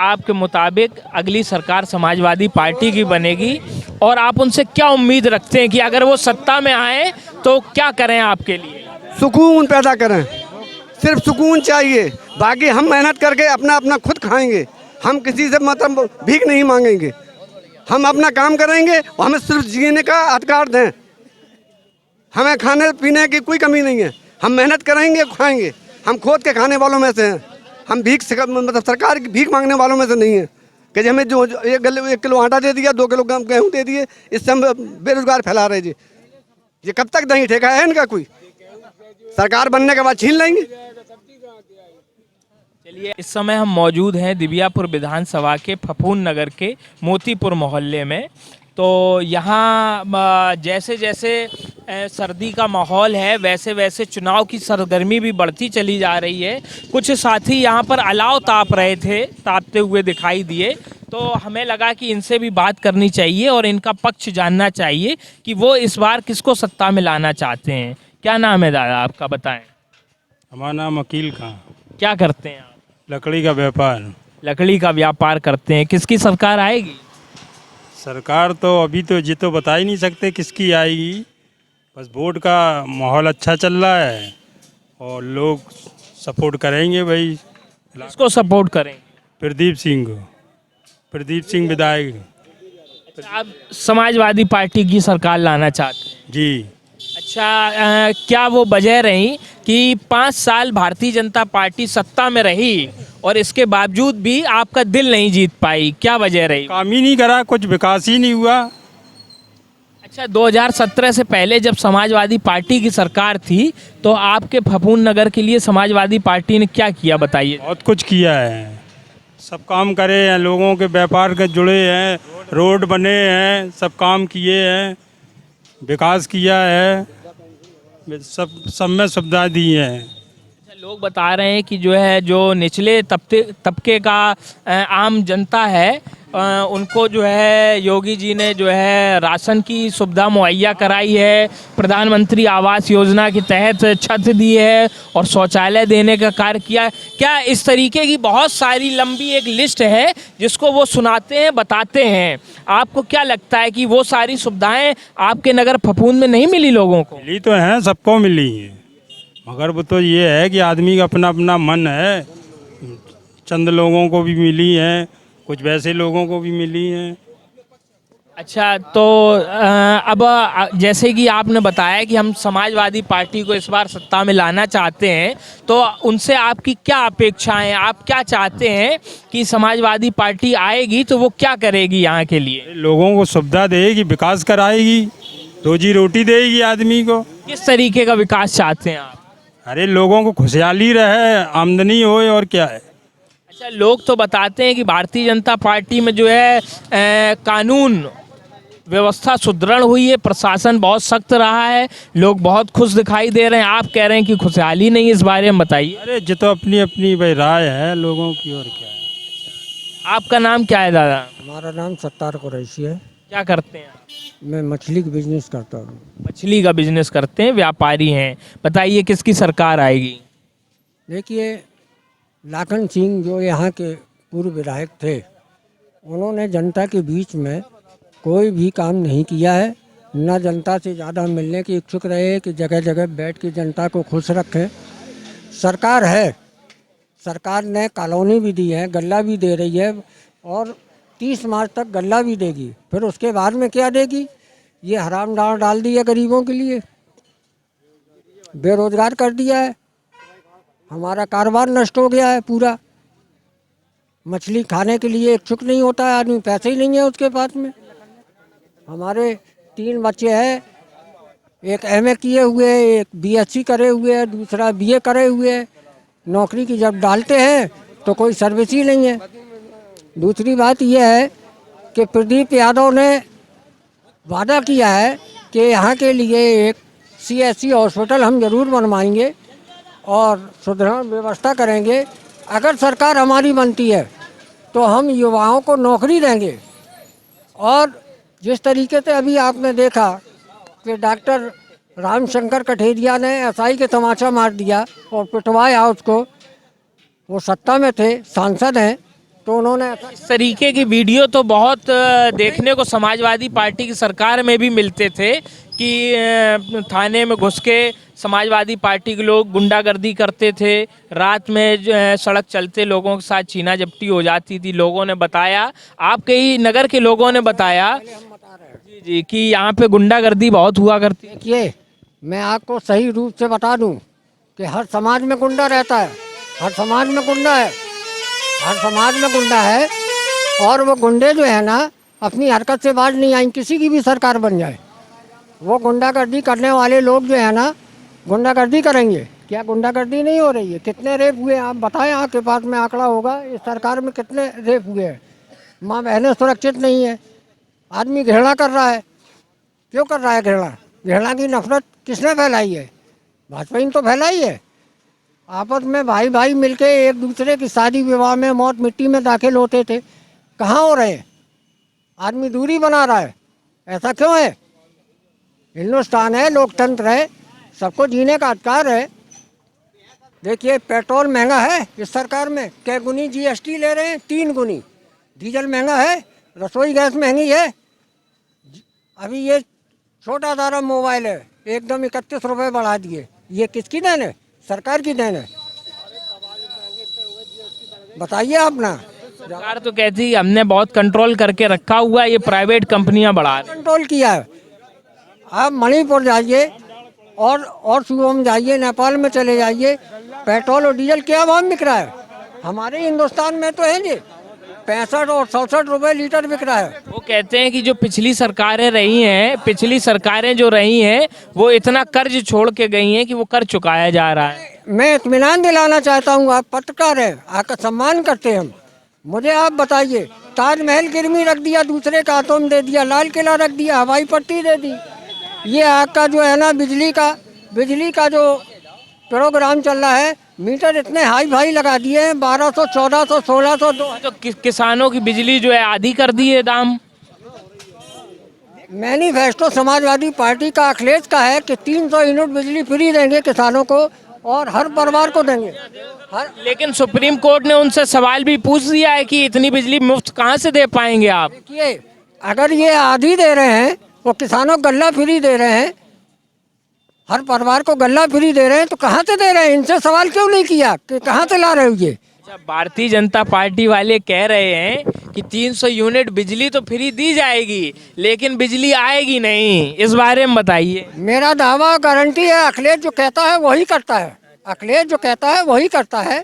आपके मुताबिक अगली सरकार समाजवादी पार्टी की बनेगी और आप उनसे क्या उम्मीद रखते हैं कि अगर वो सत्ता में आए तो क्या करें आपके लिए? सुकून पैदा करें, सिर्फ सुकून चाहिए। बाकी हम मेहनत करके अपना अपना खुद खाएंगे, हम किसी से मतलब भीख नहीं मांगेंगे। हम अपना काम करेंगे और हमें सिर्फ जीने का अधिकार दें। हमें खाने पीने की कोई कमी नहीं है, हम मेहनत करेंगे खाएंगे। हम खोद के खाने वालों में से हैं, हम भीख से मतलब सरकार की भीख मांगने वालों में से नहीं है कि हमें जो 1 किलो आटा दे दिया, 2 किलो गेहूँ दे दिए, इससे हम बेरोजगार फैला रहे जी। ये कब तक नहीं ठेका है इनका कोई? सरकार बनने के बाद छीन लेंगे। चलिए, इस समय हम मौजूद हैं दिबियापुर विधानसभा के फफूंद नगर के मोतीपुर मोहल्ले में। तो यहाँ जैसे जैसे सर्दी का माहौल है वैसे वैसे चुनाव की सरगर्मी भी बढ़ती चली जा रही है। कुछ साथी यहाँ पर अलाव ताप रहे थे, तापते हुए दिखाई दिए, तो हमें लगा कि इनसे भी बात करनी चाहिए और इनका पक्ष जानना चाहिए कि वो इस बार किसको सत्ता में लाना चाहते हैं। क्या नाम है दादा आपका, बताएं? हमारा नाम अकील खां। क्या करते हैं आप? लकड़ी का व्यापार। लकड़ी का व्यापार करते हैं। किसकी सरकार आएगी? सरकार तो अभी तो जी तो बता ही नहीं सकते किसकी आएगी, बस वोट का माहौल अच्छा चल रहा है और लोग सपोर्ट करेंगे भाई। किसको सपोर्ट करें? प्रदीप सिंह को, प्रदीप सिंह विधायक। आप समाजवादी पार्टी की सरकार लाना चाहते हैं? जी। अच्छा, क्या वो वजह रही कि 5 साल भारतीय जनता पार्टी सत्ता में रही और इसके बावजूद भी आपका दिल नहीं जीत पाई? क्या वजह रही? काम ही नहीं करा, कुछ विकास ही नहीं हुआ। अच्छा, 2017 से पहले जब समाजवादी पार्टी की सरकार थी तो आपके फफूंद नगर के लिए समाजवादी पार्टी ने क्या किया, बताइए? बहुत कुछ किया है, सब काम करे हैं, लोगों के व्यापार के जुड़े हैं, रोड बने हैं, सब काम किए हैं, विकास किया है, सब में सुविधा दी है। लोग बता रहे हैं कि जो है जो निचले तबके का आम जनता है उनको जो है योगी जी ने जो है राशन की सुविधा मुहैया कराई है, प्रधानमंत्री आवास योजना के तहत छत दी है और शौचालय देने का कार्य किया। क्या इस तरीके की बहुत सारी लंबी एक लिस्ट है जिसको वो सुनाते हैं, बताते हैं? आपको क्या लगता है कि वो सारी सुविधाएं आपके नगर फफूंद में नहीं मिली लोगों को? मिली तो हैं, सबको मिली है, मगर वो तो ये है कि आदमी का अपना अपना मन है। चंद लोगों को भी मिली हैं, कुछ वैसे लोगों को भी मिली हैं। अच्छा, तो अब जैसे कि आपने बताया कि हम समाजवादी पार्टी को इस बार सत्ता में लाना चाहते हैं, तो उनसे आपकी क्या अपेक्षाएं, आप क्या चाहते हैं कि समाजवादी पार्टी आएगी तो वो क्या करेगी यहाँ के लिए? लोगों को सुविधा देगी, विकास कराएगी, रोजी रोटी देगी आदमी को। किस तरीके का विकास चाहते हैं आप? अरे लोगों को खुशहाली रहे, आमदनी होए, और क्या है। अच्छा, लोग तो बताते हैं कि भारतीय जनता पार्टी में जो है कानून व्यवस्था सुदृढ़ हुई है, प्रशासन बहुत सख्त रहा है, लोग बहुत खुश दिखाई दे रहे हैं। आप कह रहे हैं कि खुशहाली नहीं है, इस बारे में बताइए। अरे जो तो अपनी अपनी भाई राय है लोगों की, और क्या है। आपका नाम क्या है दादा? हमारा नाम सत्तार कुरैशी है। क्या करते हैं आप? मैं मछली का बिजनेस करता हूँ। मछली का बिजनेस करते हैं, व्यापारी हैं। बताइए किसकी सरकार आएगी? देखिए, लाखन सिंह जो यहाँ के पूर्व विधायक थे, उन्होंने जनता के बीच में कोई भी काम नहीं किया है, न जनता से ज़्यादा मिलने की इच्छुक रहे कि जगह जगह बैठ के जनता को खुश रखें। सरकार है, सरकार ने कॉलोनी भी दी है, गल्ला भी दे रही है और 30 मार्च तक गल्ला भी देगी। फिर उसके बाद में क्या देगी? ये हराम डाल दिया गरीबों के लिए, बेरोजगार कर दिया है, हमारा कारोबार नष्ट हो गया है पूरा। मछली खाने के लिए इच्छुक नहीं होता है आदमी, पैसे ही नहीं है उसके पास में। हमारे 3 बच्चे हैं, एक एमए किए हुए है, एक बीएससी करे हुए है, दूसरा बीए करे हुए है। नौकरी की जब डालते हैं तो कोई सर्विस ही नहीं है। दूसरी बात यह है कि प्रदीप यादव ने वादा किया है कि यहाँ के लिए एक सीएससी हॉस्पिटल हम जरूर बनवाएंगे और सुदृढ़ व्यवस्था करेंगे। अगर सरकार हमारी बनती है तो हम युवाओं को नौकरी देंगे। और जिस तरीके से अभी आपने देखा कि डॉक्टर रामशंकर कठेरिया ने एसआई के तमाचा मार दिया और पिटवाया उसको, वो सत्ता में थे, सांसद हैं, तो उन्होंने इस तरीके की वीडियो तो बहुत देखने को समाजवादी पार्टी की सरकार में भी मिलते थे कि थाने में घुस के समाजवादी पार्टी के लोग गुंडागर्दी करते थे, रात में जो है सड़क चलते लोगों के साथ छीना झपटी हो जाती थी। लोगों ने बताया, आपके ही नगर के लोगों ने बताया जी जी कि यहाँ पे गुंडागर्दी बहुत हुआ करती है। देखिए, मैं आपको सही रूप से बता दूं कि हर समाज में गुंडा रहता है, हर समाज में गुंडा है, हर समाज में गुंडा है। और वो गुंडे जो है ना, अपनी हरकत से बाज नहीं आएंगे, किसी की भी सरकार बन जाए। वो गुंडागर्दी करने वाले लोग जो है ना, गुंडागर्दी करेंगे। क्या गुंडागर्दी नहीं हो रही है? कितने रेप हुए आप बताएं, आपके पास में आंकड़ा होगा इस सरकार में कितने रेप हुए हैं। माँ बहनें सुरक्षित नहीं है, आदमी घृणा कर रहा है। क्यों कर रहा है घृणा? घृणा की नफरत किसने फैलाई है? भाजपा ही तो फैलाई है। आपस में भाई भाई मिलके एक दूसरे की शादी विवाह में मौत मिट्टी में दाखिल होते थे, कहाँ हो रहे हैं? आदमी दूरी बना रहा है। ऐसा क्यों है? हिंदुस्तान है, लोकतंत्र है, सबको जीने का अधिकार है। देखिए, पेट्रोल महंगा है इस सरकार में, कै गुनी जीएसटी ले रहे हैं, 3 गुनी। डीजल महंगा है, रसोई गैस महंगी है। अभी ये छोटा दारा मोबाइल है, एकदम 31 रुपये बढ़ा दिए। ये किसकी देन है? सरकार की देन है। बताइए आप ना। सरकार तो कहती है हमने बहुत कंट्रोल करके रखा हुआ है, ये प्राइवेट कंपनियां बढ़ा रही हैं। कंट्रोल किया है। आप मणिपुर जाइए और सूबों में जाइए, नेपाल में चले जाइए, पेट्रोल और डीजल क्या भाव बिक रहा है? हमारे हिंदुस्तान में तो है जी 65 और 67 रुपये लीटर बिक रहा है। वो कहते हैं कि जो पिछली सरकारें रही हैं, पिछली सरकारें जो रही हैं, वो इतना कर्ज छोड़ के गई हैं कि वो कर्ज चुकाया जा रहा है। मैं इत्मीनान दिलाना चाहता हूँ, आप पत्रकार हैं, आपका सम्मान करते हैं हम। मुझे आप बताइए, ताजमहल गिरवी रख दिया, दूसरे के हाथों में दे दिया, लाल किला रख दिया, हवाई पट्टी दे दी। ये आपका जो है ना बिजली का जो प्रोग्राम चल रहा है, मीटर इतने हाई फाई लगा दिए हैं, 1200, 1400, 1600, तो किसानों की बिजली जो है आधी कर दी है दाम। मैनिफेस्टो समाजवादी पार्टी का अखिलेश का है कि 300 यूनिट बिजली फ्री देंगे किसानों को और हर परिवार को देंगे। लेकिन सुप्रीम कोर्ट ने उनसे सवाल भी पूछ दिया है कि इतनी बिजली मुफ्त कहाँ से दे पाएंगे आप। देखिए, अगर ये आधी दे रहे हैं, वो किसानों को गल्ला फ्री दे रहे हैं, हर परिवार को गल्ला फ्री दे रहे हैं, तो कहाँ से दे रहे हैं? इनसे सवाल क्यों नहीं किया कि कहाँ से ला रहे हो ये? भारतीय जनता पार्टी वाले कह रहे हैं कि 300 यूनिट बिजली तो फ्री दी जाएगी, लेकिन बिजली आएगी नहीं। इस बारे में बताइए। मेरा दावा गारंटी है, अखिलेश जो कहता है वही करता है। अखिलेश जो कहता है वही करता है।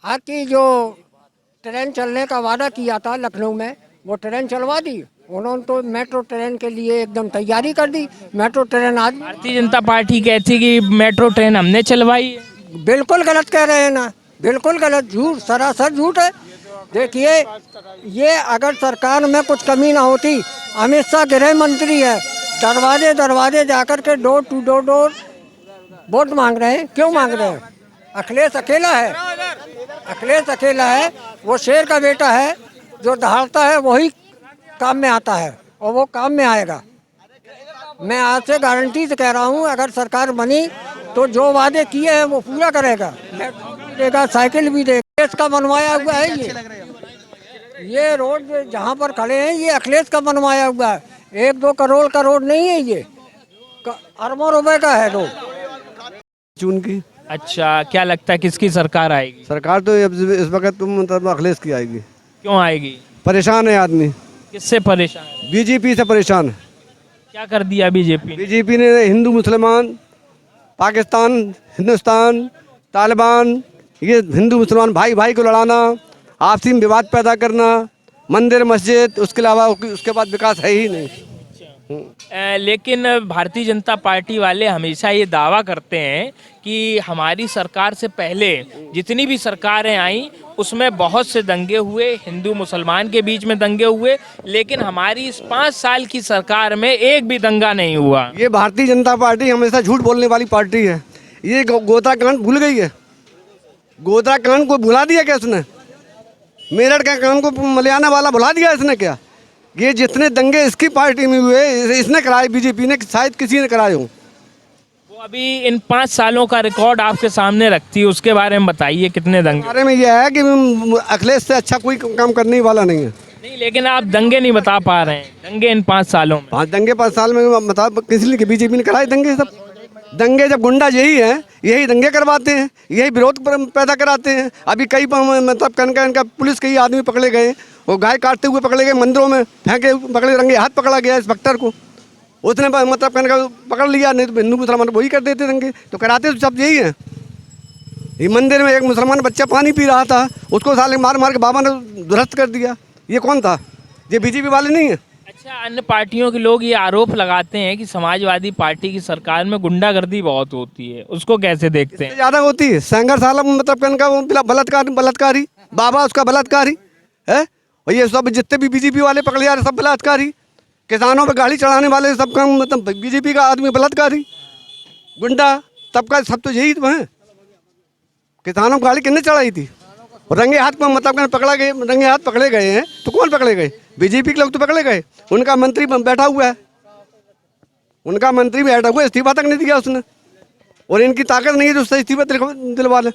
आपकी जो ट्रेन चलने का वादा किया था लखनऊ में, वो ट्रेन चलवा दी उन्होंने। तो मेट्रो ट्रेन के लिए एकदम तैयारी कर दी। मेट्रो ट्रेन आज भारतीय जनता पार्टी कहती कि मेट्रो ट्रेन हमने चलवाई है। बिल्कुल गलत कह रहे हैं ना, बिल्कुल गलत, झूठ, सरासर झूठ है। देखिए, ये अगर सरकार में कुछ कमी ना होती, अमित शाह गृह मंत्री है, दरवाजे दरवाजे जाकर के डोर टू डोर वोट मांग रहे हैं। क्यों मांग रहे हैं? अखिलेश अकेला है, अखिलेश अकेला है। वो शेर का बेटा है, जो दहाड़ता है वही काम में आता है और वो काम में आएगा। मैं आज से गारंटी से कह रहा हूँ, अगर सरकार बनी तो जो वादे किए हैं वो पूरा करेगा। देगा, साइकिल भी देगा। अखिलेश का बनवाया हुआ है ये रोड जहाँ पर खड़े हैं, ये अखिलेश का बनवाया हुआ है। 1-2 करोड़ का रोड नहीं है, ये अरबों रुपए का है रोड। चुन की अच्छा, क्या लगता है किसकी सरकार आएगी? सरकार तो इस वक्त तुम मतलब अखिलेश की आएगी। क्यों आएगी? परेशान है आदमी, किससे परेशान है? बीजेपी से परेशान है। क्या कर दिया बीजेपी? बीजेपी ने हिंदू मुसलमान, पाकिस्तान, हिंदुस्तान, तालिबान, ये हिंदू मुसलमान भाई भाई को लड़ाना, आपसी में विवाद पैदा करना, मंदिर मस्जिद, उसके अलावा उसके बाद विकास है ही नहीं। लेकिन भारतीय जनता पार्टी वाले हमेशा ये दावा करते हैं कि हमारी सरकार से पहले जितनी भी सरकारें आई उसमें बहुत से दंगे हुए, हिंदू मुसलमान के बीच में दंगे हुए, लेकिन हमारी इस 5 साल की सरकार में एक भी दंगा नहीं हुआ। ये भारतीय जनता पार्टी हमेशा झूठ बोलने वाली पार्टी है। ये गोधरा कांड भूल गई है। गोधरा कांड को भुला दिया क्या इसने? मेरठ का कांड को मलियाना वाला भुला दिया इसने क्या? ये जितने दंगे इसकी पार्टी में हुए इसने कराए, बीजेपी ने, शायद किसी ने कराए हों। वो अभी इन 5 सालों का रिकॉर्ड आपके सामने रखती है, उसके बारे में बताइए, कितने दंगे? बारे में यह है कि अखिलेश से अच्छा कोई काम करने वाला नहीं है। नहीं, लेकिन आप दंगे नहीं बता पा रहे हैं, दंगे इन 5 सालों में। 5 साल में मतलब किसी ने बीजेपी ने कराए दंगे? सब दंगे जब गुंडा यही है, यही दंगे करवाते हैं, यही विरोध पैदा कराते हैं। अभी कई मतलब इनका पुलिस के ही आदमी पकड़े गए, वो गाय काटते हुए पकड़े गए, मंदिरों में फेंके पकड़े, रंगे हाथ पकड़ा गया इंस्पेक्टर को, उसने मतलब इनका पकड़ लिया। नहीं तो हिंदू मुसलमान वही कर देते दंगे, तो कराते तो सब यही है। ये मंदिर में एक मुसलमान बच्चा पानी पी रहा था, उसको साले मार मार के बाबा ने ध्वस्त कर दिया। ये कौन था? ये बीजेपी वाले नहीं है। अच्छा, अन्य पार्टियों के लोग ये आरोप लगाते हैं कि समाजवादी पार्टी की सरकार में गुंडागर्दी बहुत होती है, उसको कैसे देखते हैं? ज़्यादा होती है। संघर्ष आलम मतलब इनका वो बलात्कारी बाबा, उसका बलात्कारी है। और ये सब जितने भी बीजेपी वाले पकड़े जा रहे सब बलात्कारी, किसानों पर गाड़ी चढ़ाने वाले सब का मतलब बीजेपी का आदमी बलात्कारी, गुंडा, सबका सब तो यही तो है। किसानों को गाड़ी किसने चढ़ाई थी? और रंगे हाथ पर मतलब पकड़ा गए, रंगे हाथ पकड़े गए हैं तो कौन पकड़े गए? बीजेपी के लोग तो पकड़े गए। उनका मंत्री बैठा हुआ है, उनका मंत्री बैठा हुआ, इस्तीफा तक नहीं दिया उसने। और इनकी ताकत नहीं है जो उससे इस्तीफा दिलवा ले।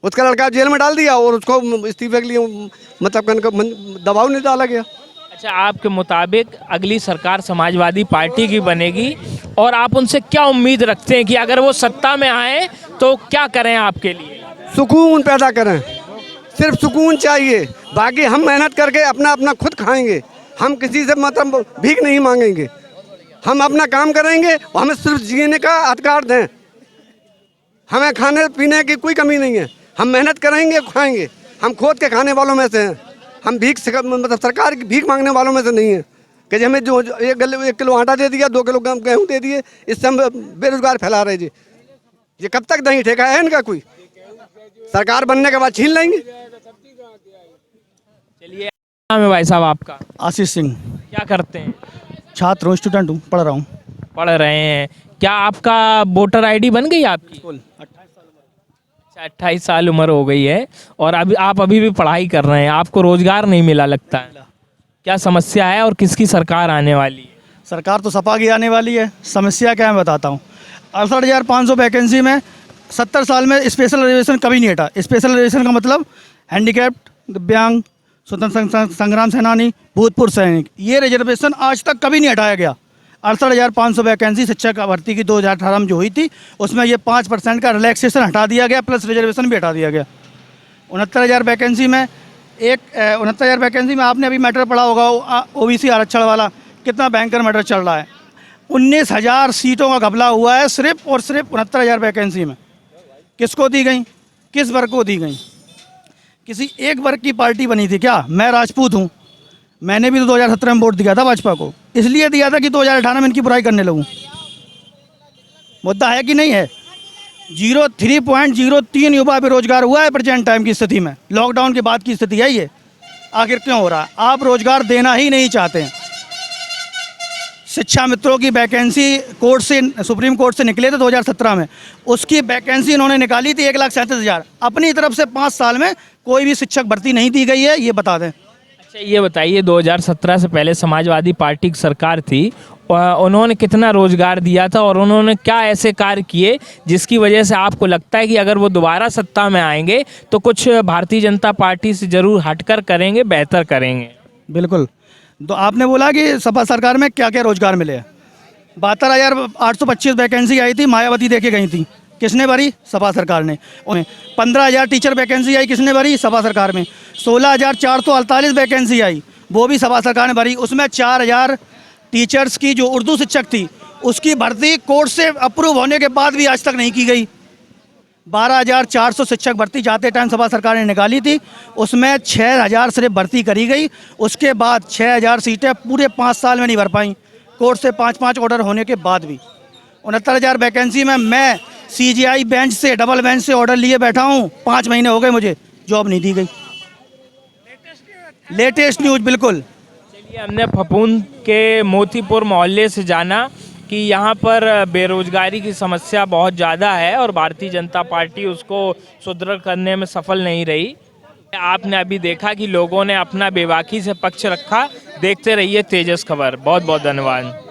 उसका लड़का जेल में डाल दिया और उसको इस्तीफे के लिए मतलब दबाव नहीं डाला गया। अच्छा, आपके मुताबिक अगली सरकार समाजवादी पार्टी की बनेगी और आप उनसे क्या उम्मीद रखते हैं कि अगर वो सत्ता में आए तो क्या करें आपके लिए? सुकून पैदा करें, सिर्फ सुकून चाहिए। बाकी हम मेहनत करके अपना खुद खाएंगे, हम किसी से मतलब भीख नहीं मांगेंगे। हम अपना काम करेंगे और हमें सिर्फ जीने का अधिकार दें। हमें खाने पीने की कोई कमी नहीं है, हम मेहनत करेंगे, खाएंगे। हम खोद के खाने वालों में से हैं, हम भीख से मतलब सरकार की भीख मांगने वालों में से नहीं है कि हमें जो 1 किलो आटा दे दिया, 2 किलो गेहूँ दे दिए, इससे हम बेरोजगार फैला रहे जी। ये कब तक नहीं ठेका है इनका? कोई सरकार बनने के बाद छीन लेंगे। चलिए, नाम है भाई साहब आपका? आशीष सिंह। क्या करते हैं? छात्र हूँ, स्टूडेंट हूँ, पढ़ रहा हूँ। पढ़ रहे हैं। क्या आपका वोटर आईडी बन गई आपकी? 28 साल उम्र हो गई है और अभी भी पढ़ाई कर रहे हैं, आपको रोजगार नहीं मिला लगता है? क्या समस्या है और किसकी सरकार आने वाली है? सरकार तो सपा की आने वाली है। समस्या क्या है बताता हूँ। 68,500 वैकेंसी में 70 साल में स्पेशल रिजर्वेशन कभी नहीं हटा। स्पेशल रिजर्वेशन का मतलब हैंडीकैप्ड, दिव्यांग, स्वतंत्र संग्राम सेनानी, भूतपूर्व सैनिक, ये रिजर्वेशन आज तक कभी नहीं हटाया गया। 68,500 वैकेंसी शिक्षक भर्ती की 2018 में जो हुई थी, उसमें ये 5% का रिलैक्सेशन हटा दिया गया, प्लस रिजर्वेशन भी हटा दिया गया। 69,000 वैकेंसी में 69,000 वैकेंसी में आपने अभी मैटर पढ़ा होगा, OBC आरक्षण वाला, कितना भयंकर मैटर चल रहा है। 19,000 सीटों का घपला हुआ है सिर्फ और सिर्फ 69,000 वैकेंसी में। किसको दी गई? किस वर्ग को दी गई? किसी एक वर्ग की पार्टी बनी थी क्या? मैं राजपूत हूँ, मैंने भी तो 2017 में वोट दिया था भाजपा को, इसलिए दिया था कि 2018 में इनकी बुराई करने लगूँ। मुद्दा है कि नहीं है? 3.03 युवा बेरोजगार हुआ है प्रेजेंट टाइम की स्थिति में। लॉकडाउन के बाद की स्थिति है ये। आखिर क्यों हो रहा है? आप रोजगार देना ही नहीं चाहते हैं। शिक्षा मित्रों की वैकेंसी कोर्ट से, सुप्रीम कोर्ट से निकले थे 2017 में, उसकी वैकेंसी इन्होंने निकाली थी 1,37,000। अपनी तरफ से 5 साल में कोई भी शिक्षक भर्ती नहीं दी गई है, ये बता दें। अच्छा, ये बताइए, 2017 से पहले समाजवादी पार्टी की सरकार थी, उन्होंने कितना रोजगार दिया था और उन्होंने क्या ऐसे कार्य किए जिसकी वजह से आपको लगता है कि अगर वो दोबारा सत्ता में आएंगे तो कुछ भारतीय जनता पार्टी से ज़रूर हटकर करेंगे, बेहतर करेंगे? बिल्कुल। तो आपने बोला कि सपा सरकार में क्या क्या रोजगार मिले हैं। 72,825 वैकेंसी आई थी, मायावती देके गई थी, किसने भरी? सपा सरकार ने। 15,000 टीचर वैकेंसी आई, किसने भरी? सपा सरकार में। 16,448 वैकेंसी आई, वो भी सपा सरकार ने भरी। उसमें 4,000 टीचर्स की जो उर्दू शिक्षक थी, उसकी भर्ती कोर्ट से अप्रूव होने के बाद भी आज तक नहीं की गई। 12,400 शिक्षक भर्ती जाते टाइम सपा सरकार ने निकाली थी, उसमें 6,000 सिर्फ भर्ती करी गई। उसके बाद 6,000 सीटें पूरे 5 साल में नहीं भर पाई, कोर्ट से 5-5 ऑर्डर होने के बाद भी। 69,000 वैकेंसी में मैं CGI बेंच से, डबल बेंच से ऑर्डर लिए बैठा हूँ, 5 महीने हो गए, मुझे जॉब नहीं दी गई। लेटेस्ट न्यूज़ बिल्कुल। चलिए, हमने फपूंद के मोतीपुर मोहल्ले से जाना कि यहाँ पर बेरोजगारी की समस्या बहुत ज़्यादा है और भारतीय जनता पार्टी उसको सुदृढ़ करने में सफल नहीं रही। आपने अभी देखा कि लोगों ने अपना बेबाकी से पक्ष रखा। देखते रहिए तेजस खबर। बहुत बहुत धन्यवाद।